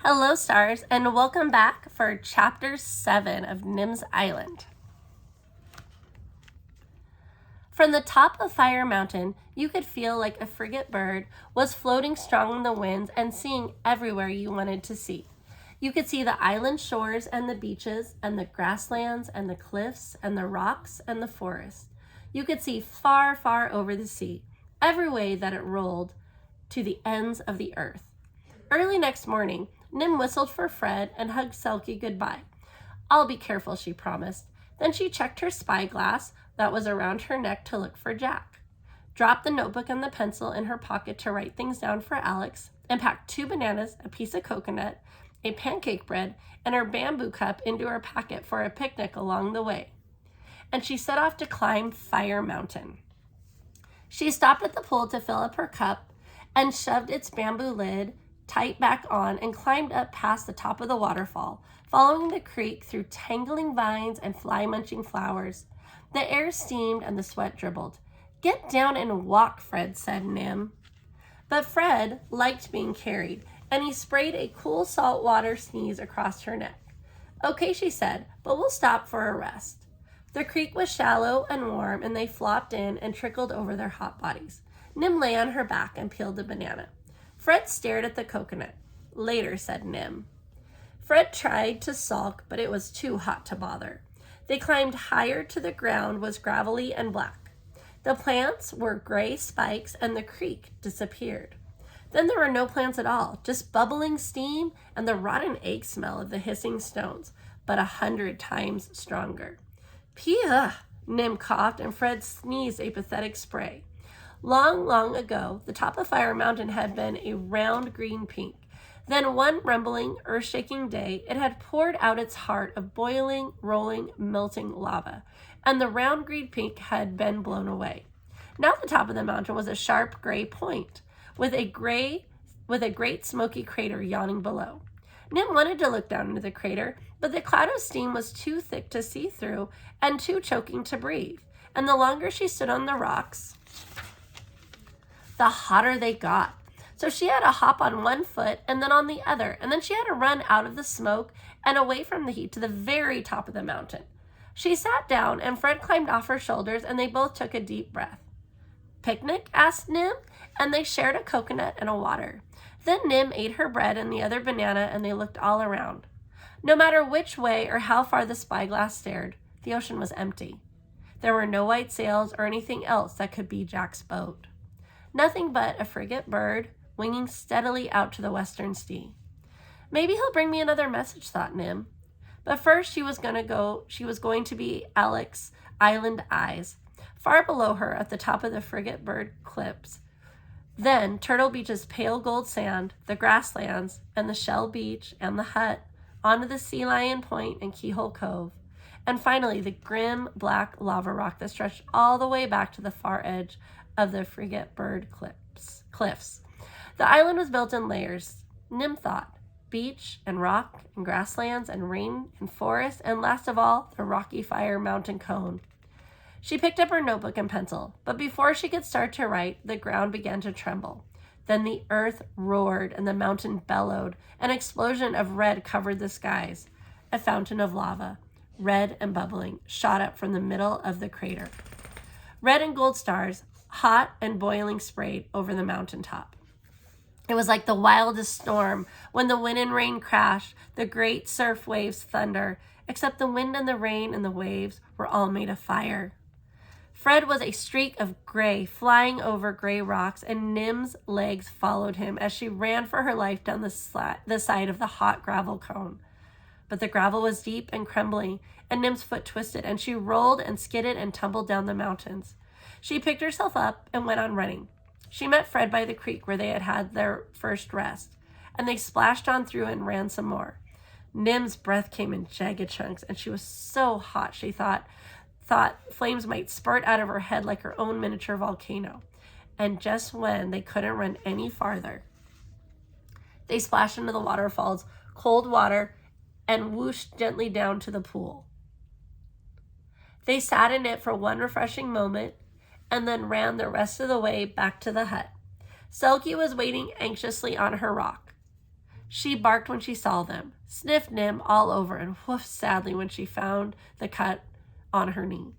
Hello, stars, and welcome back for Chapter 7 of Nims Island. From the top of Fire Mountain, you could feel like a frigate bird was floating strong in the winds and seeing everywhere you wanted to see. You could see the island shores and the beaches and the grasslands and the cliffs and the rocks and the forest. You could see far, far over the sea, every way that it rolled to the ends of the earth. Early next morning, Nim whistled for Fred and hugged Selkie goodbye. "I'll be careful," she promised. Then she checked her spyglass that was around her neck to look for Jack, dropped the notebook and the pencil in her pocket to write things down for Alex, and packed 2 bananas, a piece of coconut, a pancake bread, and her bamboo cup into her packet for a picnic along the way. And she set off to climb Fire Mountain. She stopped at the pool to fill up her cup and shoved its bamboo lid tight back on and climbed up past the top of the waterfall, following the creek through tangling vines and fly-munching flowers. The air steamed and the sweat dribbled. "Get down and walk, Fred," said Nim. But Fred liked being carried, and he sprayed a cool salt water sneeze across her neck. "Okay," she said, "but we'll stop for a rest." The creek was shallow and warm, and they flopped in and trickled over their hot bodies. Nim lay on her back and peeled a banana. Fred stared at the coconut. "Later," said Nim. Fred tried to sulk, but it was too hot to bother. They climbed higher to the ground was gravelly and black. The plants were gray spikes, and the creek disappeared. Then there were no plants at all, just bubbling steam and the rotten egg smell of the hissing stones, but 100 times stronger. "Phew!" Nim coughed, and Fred sneezed a pathetic spray. Long, long ago, the top of Fire Mountain had been a round green pink. Then one rumbling, earth-shaking day, it had poured out its heart of boiling, rolling, melting lava, and the round green pink had been blown away. Now the top of the mountain was a sharp gray point, with a great smoky crater yawning below. Nim wanted to look down into the crater, but the cloud of steam was too thick to see through and too choking to breathe. And the longer she stood on the rocks, the hotter they got. So she had to hop on one foot and then on the other, and then she had to run out of the smoke and away from the heat to the very top of the mountain. She sat down, and Fred climbed off her shoulders, and they both took a deep breath. "Picnic?" asked Nim, and they shared a coconut and a water. Then Nim ate her bread and the other banana, and they looked all around. No matter which way or how far the spyglass stared, the ocean was empty. There were no white sails or anything else that could be Jack's boat. Nothing but a frigate bird winging steadily out to the western sea. "Maybe he'll bring me another message," thought Nim. But first she was going to be Alex's island eyes, far below her at the top of the frigate bird cliffs. Then Turtle Beach's pale gold sand, the grasslands, and the Shell Beach and the hut, onto the Sea Lion Point and Keyhole Cove, and finally the grim black lava rock that stretched all the way back to the far edge of the frigate bird cliffs. The island was built in layers, Nim thought: beach and rock and grasslands and rain and forest, and last of all, the rocky Fire Mountain cone. She picked up her notebook and pencil, but before she could start to write, the ground began to tremble. Then the earth roared and the mountain bellowed. An explosion of red covered the skies. A fountain of lava, red and bubbling, shot up from the middle of the crater. Red and gold stars, hot and boiling, sprayed over the mountaintop. It was like the wildest storm when the wind and rain crashed, the great surf waves thunder, except the wind and the rain and the waves were all made of fire. Fred was a streak of gray flying over gray rocks, and Nim's legs followed him as she ran for her life down the side of the hot gravel cone. But the gravel was deep and crumbling, and Nim's foot twisted, and she rolled and skidded and tumbled down the mountains. She picked herself up and went on running. She met Fred by the creek where they had had their first rest, and they splashed on through and ran some more. Nim's breath came in jagged chunks, and she was so hot she thought flames might spurt out of her head like her own miniature volcano. And just when they couldn't run any farther, they splashed into the waterfall's cold water and whooshed gently down to the pool. They sat in it for one refreshing moment and then ran the rest of the way back to the hut. Selkie was waiting anxiously on her rock. She barked when she saw them, sniffed Nim all over, and whoofed sadly when she found the cut on her knee.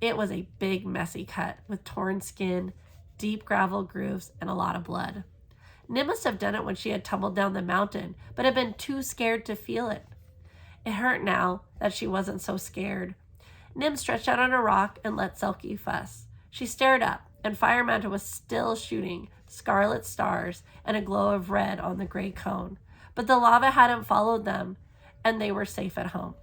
It was a big, messy cut with torn skin, deep gravel grooves, and a lot of blood. Nim must have done it when she had tumbled down the mountain, but had been too scared to feel it. It hurt now that she wasn't so scared. Nim stretched out on a rock and let Selkie fuss. She stared up, and Fire Mountain was still shooting scarlet stars and a glow of red on the gray cone. But the lava hadn't followed them, and they were safe at home.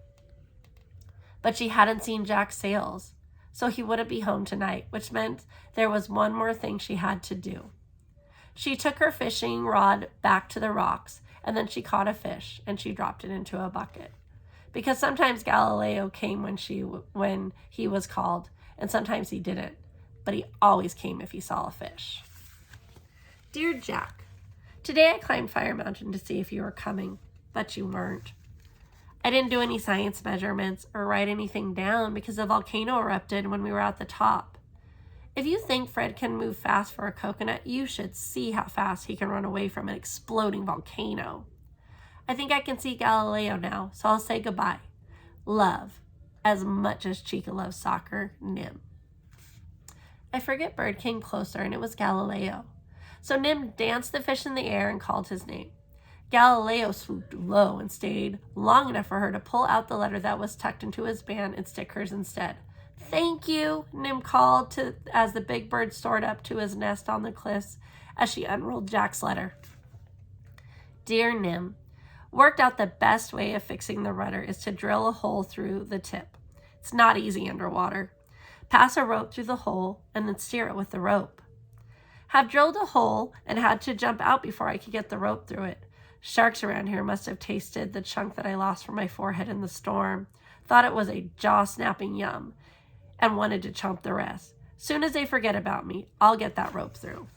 But she hadn't seen Jack's sails, so he wouldn't be home tonight, which meant there was one more thing she had to do. She took her fishing rod back to the rocks, and then she caught a fish, and she dropped it into a bucket. Because sometimes Galileo came when he was called, and sometimes he didn't, but he always came if he saw a fish. Dear Jack, today I climbed Fire Mountain to see if you were coming, but you weren't. I didn't do any science measurements or write anything down because the volcano erupted when we were at the top. If you think Fred can move fast for a coconut, you should see how fast he can run away from an exploding volcano. I think I can see Galileo now, so I'll say goodbye. Love, as much as Chica loves soccer, Nim. A frigate bird came closer, and it was Galileo. So Nim danced the fish in the air and called his name. Galileo swooped low and stayed long enough for her to pull out the letter that was tucked into his band and stick hers instead. Thank you, Nim called as the big bird soared up to his nest on the cliffs as she unrolled Jack's letter. Dear Nim, worked out the best way of fixing the rudder is to drill a hole through the tip. It's not easy underwater. Pass a rope through the hole and then steer it with the rope. Have drilled a hole and had to jump out before I could get the rope through it. Sharks around here must have tasted the chunk that I lost from my forehead in the storm, thought it was a jaw-snapping yum, and wanted to chomp the rest. Soon as they forget about me, I'll get that rope through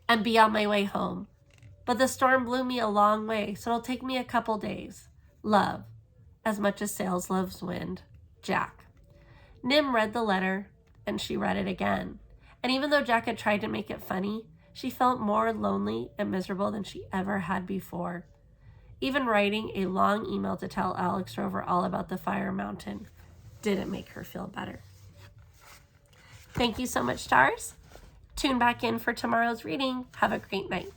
and be on my way home. But the storm blew me a long way, so it'll take me a couple days. Love, as much as sails loves wind, Jack. Nim read the letter, and she read it again. And even though Jack had tried to make it funny, she felt more lonely and miserable than she ever had before. Even writing a long email to tell Alex Rover all about the Fire Mountain didn't make her feel better. Thank you so much, stars. Tune back in for tomorrow's reading. Have a great night.